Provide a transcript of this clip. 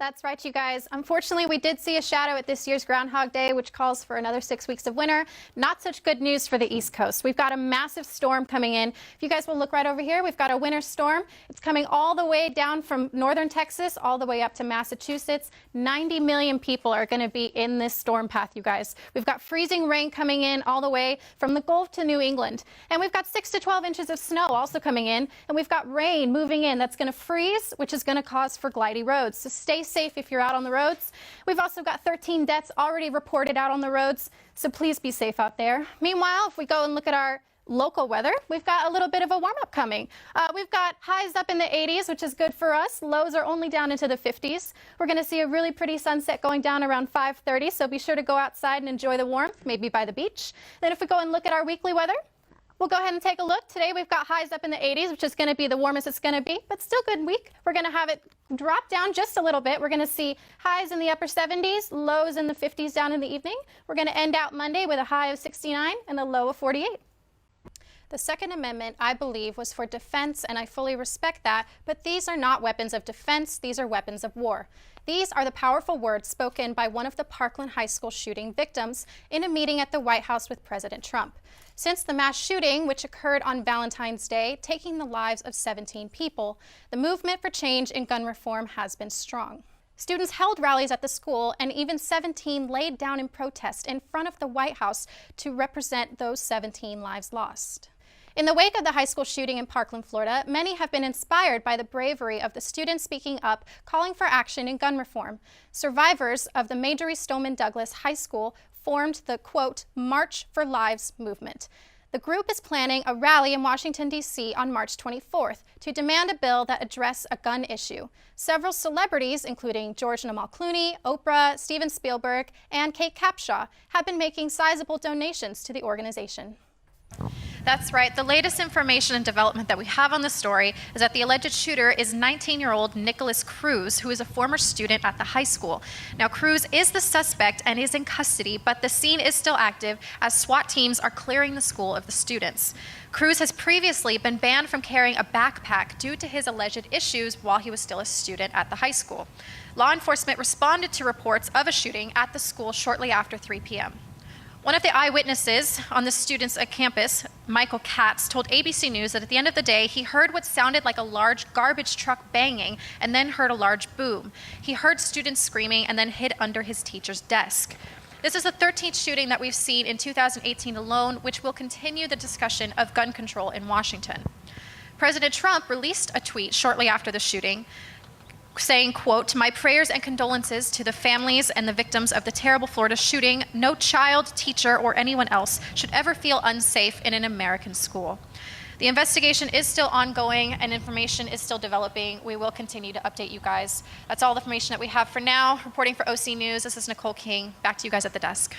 That's right, you guys. Unfortunately, we did see a shadow at this year's Groundhog Day, which calls for another 6 weeks of winter. Not such good news for the East Coast. We've got a massive storm coming in. If you guys will look right over here, we've got a winter storm. It's coming all the way down from northern Texas all the way up to Massachusetts. 90 million people are going to be in this storm path, you guys. We've got freezing rain coming in all the way from the Gulf to New England. And we've got 6 to 12 inches of snow also coming in. And we've got rain moving in that's going to freeze, which is going to cause for glidey roads. So stay safe if you're out on the roads. We've also got 13 deaths already reported out on the roads, so please be safe out there. Meanwhile, if we go and look at our local weather, we've got a little bit of a warm-up coming. We've got highs up in the 80s, which is good for us. Lows are only down into the 50s. We're going to see a really pretty sunset going down around 5:30, so be sure to go outside and enjoy the warmth, maybe by the beach. Then if we go and look at our weekly weather, we'll go ahead and take a look. Today we've got highs up in the 80s, which is going to be the warmest it's going to be, but still good week. We're going to have it drop down just a little bit. We're going to see highs in the upper 70s, lows in the 50s down in the evening. We're going to end out Monday with a high of 69 and a low of 48. The Second Amendment, I believe, was for defense, and I fully respect that, but these are not weapons of defense, these are weapons of war. These are the powerful words spoken by one of the Parkland High School shooting victims in a meeting at the White House with President Trump. Since the mass shooting, which occurred on Valentine's Day, taking the lives of 17 people, the movement for change in gun reform has been strong. Students held rallies at the school, and even 17 laid down in protest in front of the White House to represent those 17 lives lost. In the wake of the high school shooting in Parkland, Florida, many have been inspired by the bravery of the students speaking up, calling for action in gun reform. Survivors of the Marjory Stoneman Douglas High School formed the, quote, March for Lives movement. The group is planning a rally in Washington, D.C. on March 24th to demand a bill that address a gun issue. Several celebrities, including George Namal Clooney, Oprah, Steven Spielberg, and Kate Capshaw, have been making sizable donations to the organization. That's right. The latest information and development that we have on the story is that the alleged shooter is 19-year-old Nicholas Cruz, who is a former student at the high school. Now, Cruz is the suspect and is in custody, but the scene is still active as SWAT teams are clearing the school of the students. Cruz has previously been banned from carrying a backpack due to his alleged issues while he was still a student at the high school. Law enforcement responded to reports of a shooting at the school shortly after 3 p.m. One of the eyewitnesses on the students at campus, Michael Katz, told ABC News that at the end of the day, he heard what sounded like a large garbage truck banging and then heard a large boom. He heard students screaming and then hid under his teacher's desk. This is the 13th shooting that we've seen in 2018 alone, which will continue the discussion of gun control in Washington. President Trump released a tweet shortly after the shooting, saying, quote, "My prayers and condolences to the families and the victims of the terrible Florida shooting. No child, teacher, or anyone else should ever feel unsafe in an American school." The investigation is still ongoing and information is still developing. We will continue to update you guys. That's all the information that we have for now. Reporting for OC News, this is Nicole King. Back to you guys at the desk.